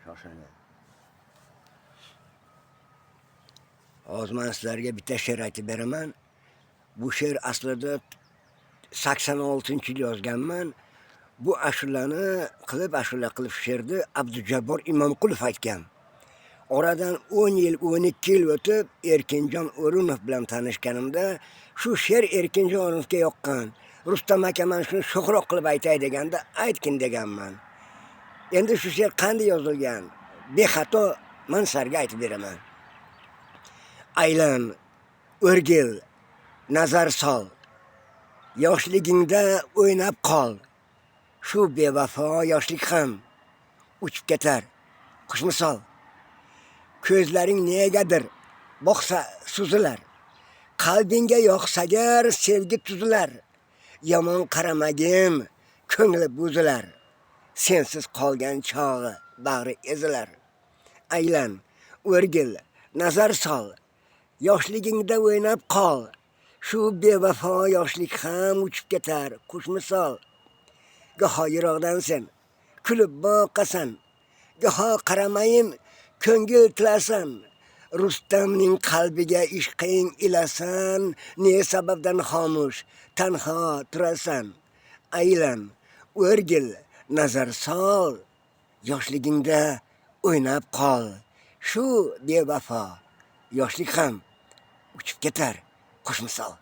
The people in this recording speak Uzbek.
Shoshilmang. Hozir men sizlarga bitta she'r aytib beraman. Bu she'r aslida 86-yil yozganman. Bu ashulani ashula qilib she'rni Abdujabbor Imomqulov aytgan. Oradan 10 yil, 12 yil o'tib Erkinjon O'runov bilan tanishganimda shu she'r Erkinjon O'runovga yoqqan. Rustam aka men shuni sho'xroq qilib aytay deganda aytgin deganman. Endi shu she'r qanday yozilgan? Bexato men sizlarga aytib beraman. Aylan, o'rgil, nazar sol. Yoshligingda o'ynab qol. Shu bevafo yoshlik ham uchib ketar. Xushmisol. Ko'zlaring negadir boqsa suzilar. Qalbingga yoqsagar sevgi tuzilar. Yomon qaramagin, ko'ngli buzilar. Sensiz qolgan chog'i bag'ri ezilar. Aylan, o'rgil, nazar sol. Yoshligingda o'ynab qol. Shu bevafo yoshlik ham uchib ketar. Xushmisol. Goho yiroqdan sen kulib boqasan. Goho qaramayin ko'ngil tilasan. Rustamning qalbiga ishqing ilasan. Ne sababdan xomush tanho turasan. Aylan, o'rgil, nazar sol. Yoshligingda o'ynab qol. Shu bevafo yoshlik ham uchib ketar. Xushmisol.